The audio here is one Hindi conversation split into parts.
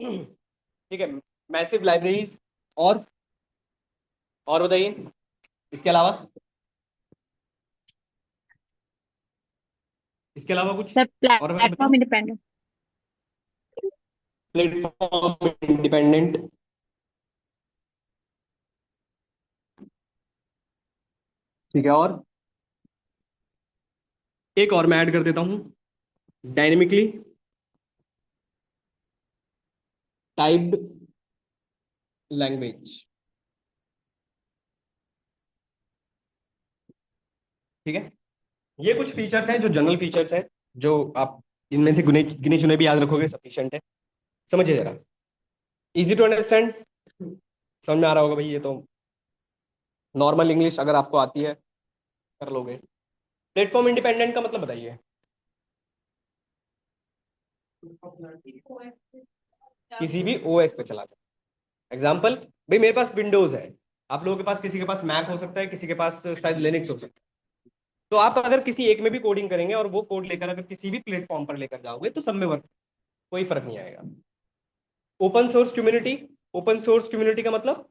ठीक है, मैसिव लाइब्रेरीज। और और बताइए इसके अलावा, इसके अलावा कुछ सर और है प्लेटफॉर्म बताओ। इंडिपेंडेंट। Platform independent. ठीक है, और एक और मैं ऐड कर देता हूं, डायनेमिकली टाइप्ड लैंग्वेज। ठीक है, ये कुछ फीचर्स हैं जो जनरल फीचर्स हैं, जो आप इनमें से गिने गिने चुने भी याद रखोगे सफिशिएंट है। समझिए जरा, इजी टू अंडरस्टैंड, समझ में आ रहा होगा भाई, ये तो नॉर्मल इंग्लिश अगर आपको आती है कर लोगे। प्लेटफॉर्म इंडिपेंडेंट का मतलब बताइए। किसी भी ओएस पे चला जाए। एग्जाम्पल, भाई मेरे पास विंडोज है, आप लोगों के पास, किसी के पास मैक हो सकता है, किसी के पास शायद लिनक्स हो सकता है। तो आप अगर किसी एक में भी कोडिंग करेंगे और वो कोड लेकर अगर किसी भी प्लेटफॉर्म पर लेकर जाओगे तो सब में वर्क, कोई फर्क नहीं आएगा। Open source community, open source community का मतलब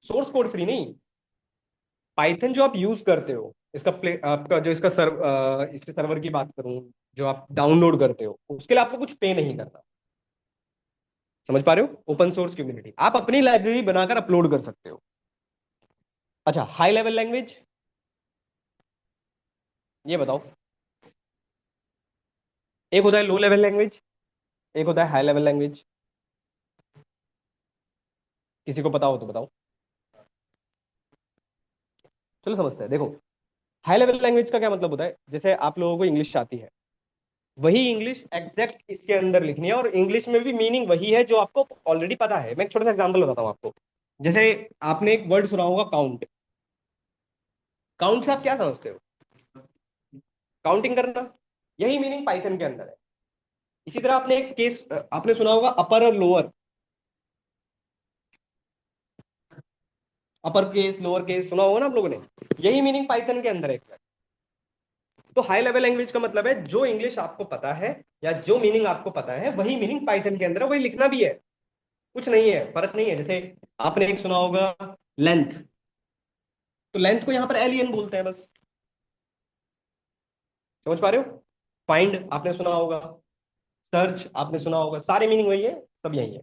सोर्स कोड फ्री नहीं। पाइथन जो आप यूज करते हो, इसका आपका जो इसका इसके सर्वर की बात करूं, जो आप डाउनलोड करते हो उसके लिए आपको कुछ पे नहीं करना। समझ पा रहे हो, ओपन सोर्स कम्युनिटी आप अपनी लाइब्रेरी बनाकर अपलोड कर सकते हो। अच्छा, हाई लेवल लैंग्वेज, ये बताओ। एक होता है लो लेवल लैंग्वेज, एक होता है हाई लेवल लैंग्वेज। किसी को पता हो तो बताओ। चलो समझते हैं, देखो। हाई लेवल लैंग्वेज का क्या मतलब होता है, जैसे आप लोगों को इंग्लिश आती है, वही इंग्लिश एग्जैक्ट इसके अंदर लिखनी है, और इंग्लिश में भी मीनिंग वही है जो आपको ऑलरेडी पता है। मैं एक छोटा सा एग्जांपल बताता हूँ आपको। जैसे आपने एक वर्ड सुना होगा, काउंट। काउंट से आप क्या समझते हो? काउंटिंग करना। यही मीनिंग पाइथन के अंदर है। इसी तरह आपने एक केस आपने सुना होगा, अपर और lower. Upper case lower case सुना होगा ना आप लोगों ने। यही मीनिंग पाइथन के अंदर है। तो हाई लेवल लैंग्वेज का मतलब है जो इंग्लिश आपको पता है या जो मीनिंग आपको पता है वही मीनिंग पाइथन के अंदर है, वही लिखना भी है। कुछ नहीं है, फर्क नहीं है। जैसे आपने एक सुना होगा लेंथ, तो लेंथ को यहां पर एलियन बोलते हैं बस। समझ पा रहे हो? फाइंड आपने सुना होगा, सर्च आपने सुना होगा, सारे मीनिंग वही है, सब यही है।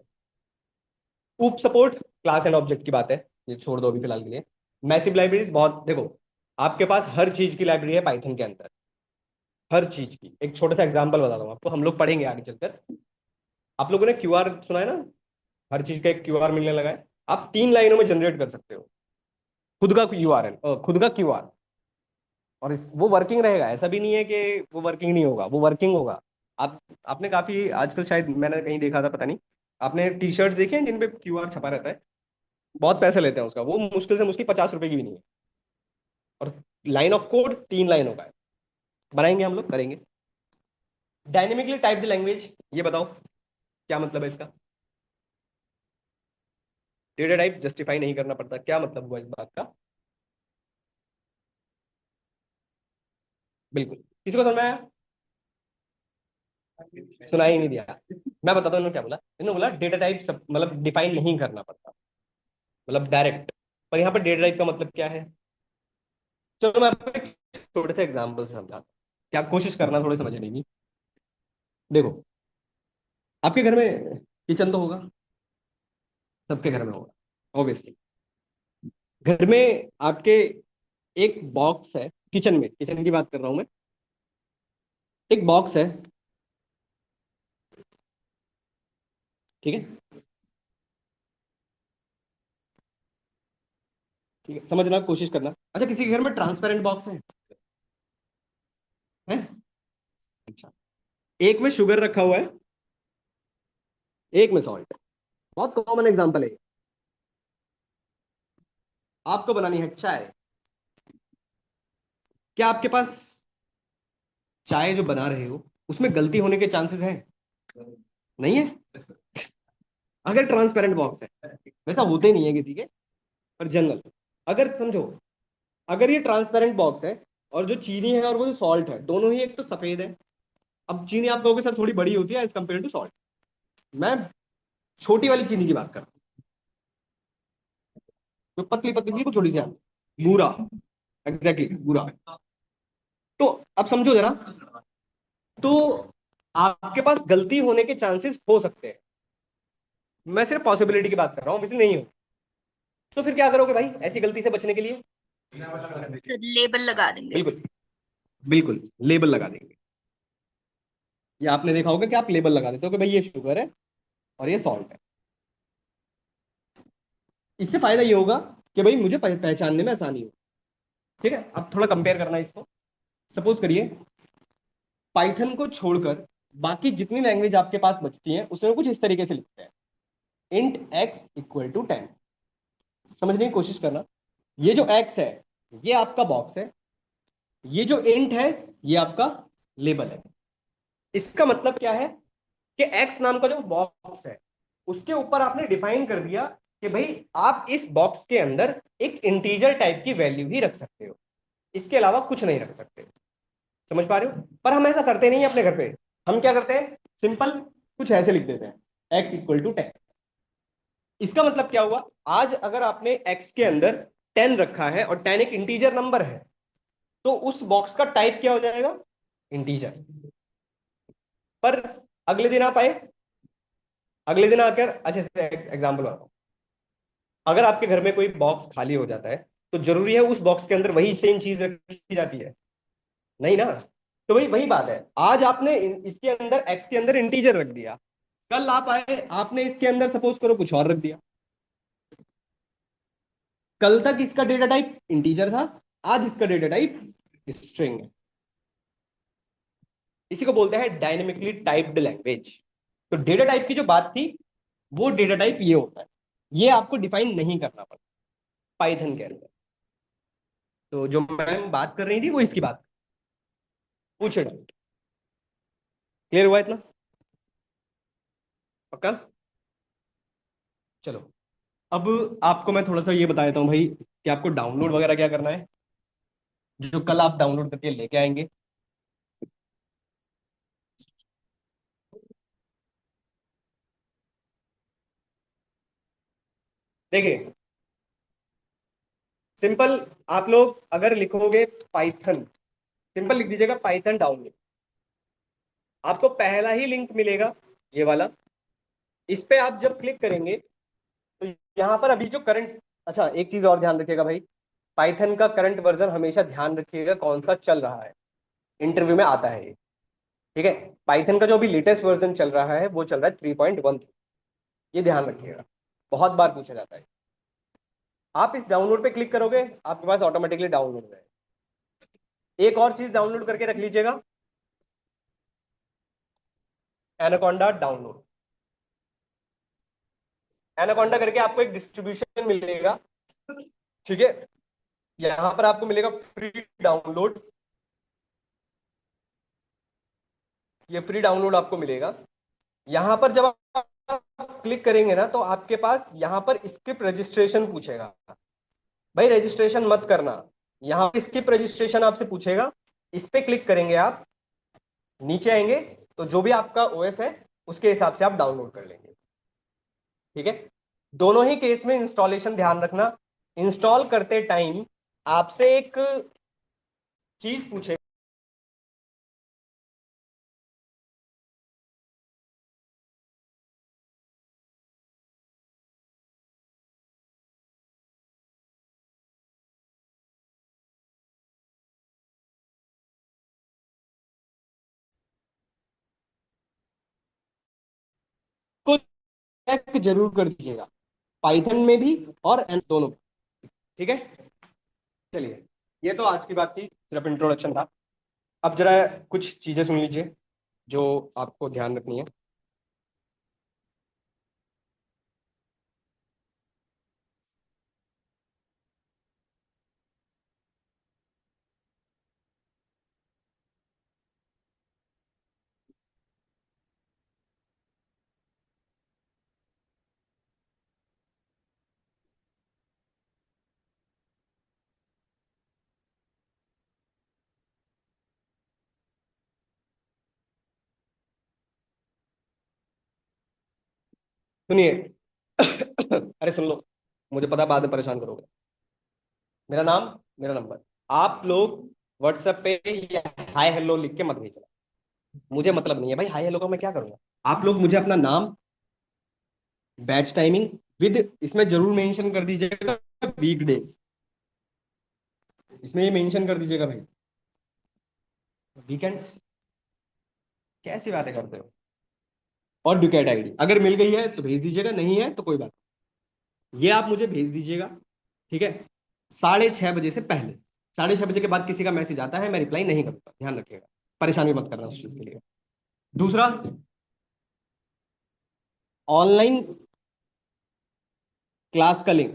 कूप सपोर्ट, क्लास एंड ऑब्जेक्ट की बात है, ये छोड़ दो अभी फिलहाल के लिए। मैसिव लाइब्रेरीज, बहुत देखो, आपके पास हर चीज की लाइब्रेरी है पाइथन के अंदर। हर चीज की एक छोटा सा एग्जांपल बताता हूँ आपको, हम लोग पढ़ेंगे आगे चलकर। आप लोगों ने क्यूआर सुना है ना, हर चीज का एक क्यूआर मिलने लगा है। आप 3 लाइनों में जनरेट कर सकते हो खुद का यूआरएल, खुद का क्यूआर। और वो वर्किंग रहेगा, ऐसा भी नहीं है कि वो वर्किंग नहीं होगा, वो वर्किंग होगा। आप आपने काफी आजकल शायद मैंने कहीं देखा था, पता नहीं, आपने टी शर्ट देखे हैं जिन पे क्यूआर छपा रहता है? बहुत पैसे लेते हैं उसका, वो मुश्किल से मुश्किल 50 रुपए की भी नहीं है। और लाइन ऑफ कोड 3 लाइनों का है। बनाएंगे हम लोग, करेंगे। डायनेमिकली टाइप्ड लैंग्वेज, ये बताओ क्या मतलब है इसका? डेटा टाइप जस्टिफाई नहीं करना पड़ता, क्या मतलब हुआ इस बात का? बिल्कुल, किसी को समझ में आया? सुना ही नहीं दिया। मैं बताता हूँ इन्होंने क्या बोला। इन्होंने बोला डेटा टाइप सब मतलब डिफाइन नहीं करना पड़ता, मतलब डायरेक्ट। पर यहाँ पर डेटा टाइप का मतलब क्या है? चलो मैं आपको एक छोटे से एग्जाम्पल से समझाता हूँ, क्या कोशिश करना थोड़ी समझने की। देखो, आपके घर में किचन तो होगा, सबके घर में होगा ऑब्वियसली। घर में आपके एक बॉक्स है, किचन में, किचन की बात कर रहा हूं मैं। एक बॉक्स है, ठीक है। ठीक है, समझना कोशिश करना। अच्छा, किसी के घर में ट्रांसपेरेंट बॉक्स है? अच्छा, एक में शुगर रखा हुआ है, एक में सॉल्ट। बहुत कॉमन एग्जांपल है। आपको बनानी है चाय, क्या आपके पास चाय जो बना रहे हो उसमें गलती होने के चांसेस हैं? नहीं है, अगर ट्रांसपेरेंट बॉक्स है। वैसा होते नहीं है किसी के, पर जनरल, अगर समझो, अगर ये ट्रांसपेरेंट बॉक्स है और जो चीनी है और वो जो सॉल्ट है, दोनों ही एक तो सफेद है। अब चीनी आप कहोगे सर थोड़ी बड़ी होती है एज कम्पेयर टू सॉल्ट, मैं छोटी वाली चीनी की बात कर रहा हूँ, जो पतली पतली बिल्कुल छोटी सी आती है। बूरा। एग्जैक्टली बूरा। तो अब समझो जरा। तो आपके पास गलती होने के चांसेस हो सकते हैं। मैं सिर्फ पॉसिबिलिटी की बात कर रहा हूँ, इसलिए नहीं हो। तो फिर क्या करोगे भाई ऐसी गलती से बचने के लिए? तो लेबल लगा देंगे। बिल्कुल। बिल्कुल। लेबल लगा देंगे। ये आपने देखा होगा कि आप लेबल लगा देते हो कि भाई ये शुगर है और ये सॉल्ट है। इससे फायदा ये होगा कि भाई मुझे पहचानने में आसानी हो। ठीक है, अब थोड़ा कंपेयर करना है इसको। सपोज करिए, पाइथन को छोड़कर बाकी जितनी लैंग्वेज आपके पास बचती हैं उसमें कुछ इस तरीके से लिखते हैं। Int x equal to 10। समझने की कोशिश करना। ये जो एक्स है ये आपका बॉक्स है। ये जो इंट है ये आपका लेबल है। इसका मतलब क्या है कि एक्स नाम का जो बॉक्स है उसके ऊपर आपने डिफाइन कर दिया कि भाई आप इस बॉक्स के अंदर एक इंटीजर टाइप की वैल्यू ही रख सकते हो, इसके अलावा कुछ नहीं रख सकते। समझ पा रहे हो? पर हम ऐसा करते नहीं अपने घर पे। हम क्या करते हैं, सिंपल कुछ ऐसे लिख देते हैं, एक्स इक्वल टू 10। इसका मतलब क्या हुआ, आज अगर आपने एक्स के अंदर 10 रखा है और 10 एक इंटीजर नंबर है, तो उस बॉक्स का टाइप क्या हो जाएगा, इंटीजर। पर अगले दिन आप आए, अगले दिन आकर अच्छे से एग्जाम्पल बताता हूं। अगर आपके घर में कोई बॉक्स खाली हो जाता है, तो जरूरी है उस बॉक्स के अंदर वही सेम चीज रखी जाती है? नहीं ना। तो वही वही बात है, आज आपने इसके अंदर एक्स के अंदर इंटीजर रख दिया, कल आप आए आपने इसके अंदर सपोज करो कुछ और रख दिया। कल तक इसका डेटा टाइप इंटीजर था, आज इसका डेटा टाइप स्ट्रिंग है। इसी को बोलते हैं डायनेमिकली टाइप्ड लैंग्वेज। तो डेटा टाइप की जो बात थी, वो डेटा टाइप ये होता है। ये आपको डिफाइन नहीं करना पड़ता पाइथन के अंदर। तो जो मैम बात कर रही थी वो इसकी बात, पूछे डाउट। क्लियर हुआ इतना? पक्का? चलो। अब आपको मैं थोड़ा सा ये बता देता हूँ भाई कि आपको डाउनलोड वगैरह क्या करना है, जो कल आप डाउनलोड करके लेके आएंगे। देखिए, सिंपल, आप लोग अगर लिखोगे पाइथन, सिंपल लिख दीजिएगा पाइथन डाउनलोड। आपको पहला ही लिंक मिलेगा, ये वाला। इस पे आप जब क्लिक करेंगे तो यहाँ पर अभी जो करंट, अच्छा एक चीज और ध्यान रखिएगा भाई, पाइथन का करंट वर्जन हमेशा ध्यान रखिएगा कौन सा चल रहा है। इंटरव्यू में आता है ये। ठीक है। पाइथन का जो अभी लेटेस्ट वर्जन चल रहा है वो चल रहा है 3.1। ये ध्यान रखिएगा, बहुत बार पूछा जाता है। आप इस डाउनलोड पे क्लिक करोगे, आपके पास ऑटोमेटिकली डाउनलोड हो जाएगा। एक और चीज डाउनलोड करके रख लीजिएगा, एनाकोंडा डाउनलोड। एनाकोंडा करके आपको एक डिस्ट्रीब्यूशन मिलेगा। ठीक है। यहां पर आपको मिलेगा फ्री डाउनलोड। ये फ्री डाउनलोड आपको मिलेगा। यहां पर जब आप क्लिक करेंगे ना तो आपके पास यहां पर स्किप रजिस्ट्रेशन पूछेगा। भाई रजिस्ट्रेशन मत करना, यहां स्किप रजिस्ट्रेशन आपसे पूछेगा। इस पे क्लिक करेंगे आप, नीचे आएंगे तो जो भी आपका ओएस है उसके हिसाब से आप डाउनलोड कर लेंगे। ठीक है। दोनों ही केस में इंस्टॉलेशन ध्यान रखना, इंस्टॉल करते टाइम आपसे एक चीज पूछे, को चेक जरूर कर दीजिएगा, पाइथन में भी और दोनों में। ठीक है। चलिए, ये तो आज की बात थी, सिर्फ इंट्रोडक्शन था। अब जरा कुछ चीजें सुन लीजिए जो आपको ध्यान रखनी है। सुनिए। अरे सुन लो, मुझे पता है बाद में परेशान करोगे। मेरा नाम, मेरा नंबर, आप लोग व्हाट्सएप पे या हाय हेलो लिख के मत भेजना। मुझे मतलब नहीं है भाई हाय हेलो का मैं क्या करूंगा। आप लोग मुझे अपना नाम, बैच टाइमिंग विद, इसमें जरूर मेंशन कर दीजिएगा वीकडेज, इसमें ये मेंशन कर दीजिएगा भाई। वीकेंड, कैसी बातें करते हो। और डुकेट आईडी अगर मिल गई है तो भेज दीजिएगा, नहीं है तो कोई बात नहीं। ये आप मुझे भेज दीजिएगा, ठीक है। 6:30 बजे से पहले, 6:30 बजे के बाद किसी का मैसेज आता है मैं रिप्लाई नहीं करूंगा, ध्यान रखिएगा। परेशानी मत करना उस चीज के लिए। दूसरा, ऑनलाइन क्लास का लिंक,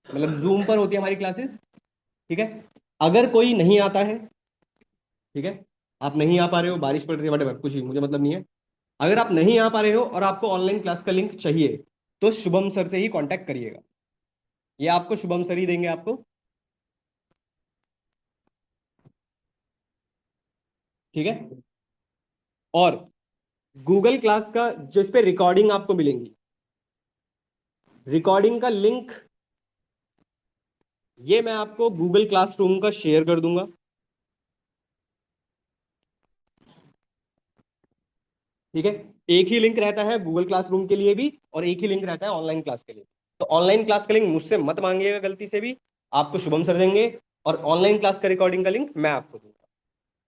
मतलब जूम पर होती है हमारी क्लासेस, ठीक है। अगर कोई नहीं आता है, ठीक है, आप नहीं आ पा रहे हो, बारिश पड़ रही है, वटेवर, कुछ भी मुझे मतलब नहीं है। अगर आप नहीं आ पा रहे हो और आपको ऑनलाइन क्लास का लिंक चाहिए तो शुभम सर से ही कांटेक्ट करिएगा। ये आपको शुभम सर ही देंगे आपको, ठीक है। और गूगल क्लास का जिस पे रिकॉर्डिंग आपको मिलेंगी, रिकॉर्डिंग का लिंक ये मैं आपको गूगल क्लासरूम का शेयर कर दूंगा, ठीक है। एक ही लिंक रहता है गूगल क्लासरूम के लिए भी और एक ही लिंक रहता है ऑनलाइन क्लास के लिए। तो ऑनलाइन क्लास का लिंक मुझसे मत मांगिएगा गलती से भी, आपको शुभम सर देंगे। और ऑनलाइन क्लास का रिकॉर्डिंग का लिंक मैं आपको दूंगा,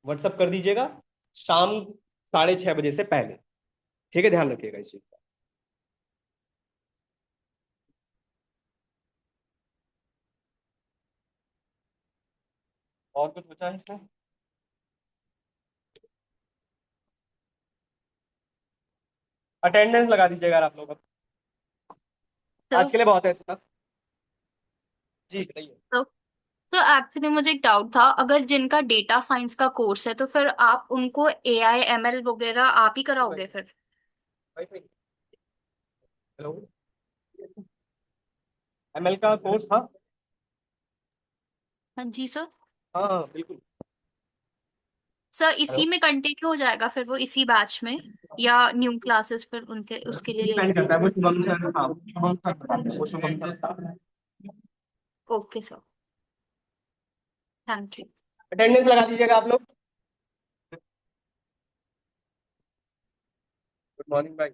व्हाट्सअप कर दीजिएगा शाम 6:30 बजे से पहले, ठीक है। ध्यान रखिएगा इस चीज का। और कुछ बचा है इसमें? अटेंडेंस लगा दीजिएगा आप लोग अब। तो आज के लिए बहुत है इतना। जी बताइए। तो तो एक्चुअली मुझे एक डाउट था, अगर जिनका डेटा साइंस का कोर्स है तो फिर आप उनको एआई एमएल वगैरह आप ही कराओगे फिर? हेलो, एमएल का कोर्स, हाँ। हाँ जी सर। हाँ हाँ बिल्कुल। सर इसी हेलो, में कंटिन्यू हो जाएगा फिर वो इसी बैच में, या न्यू क्लासेस फिर उनके उसके लिए डिपेंड लेंगे? करता है वो शुभम सर, हाँ शुभम सर बताते हैं, वो Shubham sir. Okay sir, thank you. Attendance लगा दीजिएगा आप लोग। गुड मॉर्निंग भाई।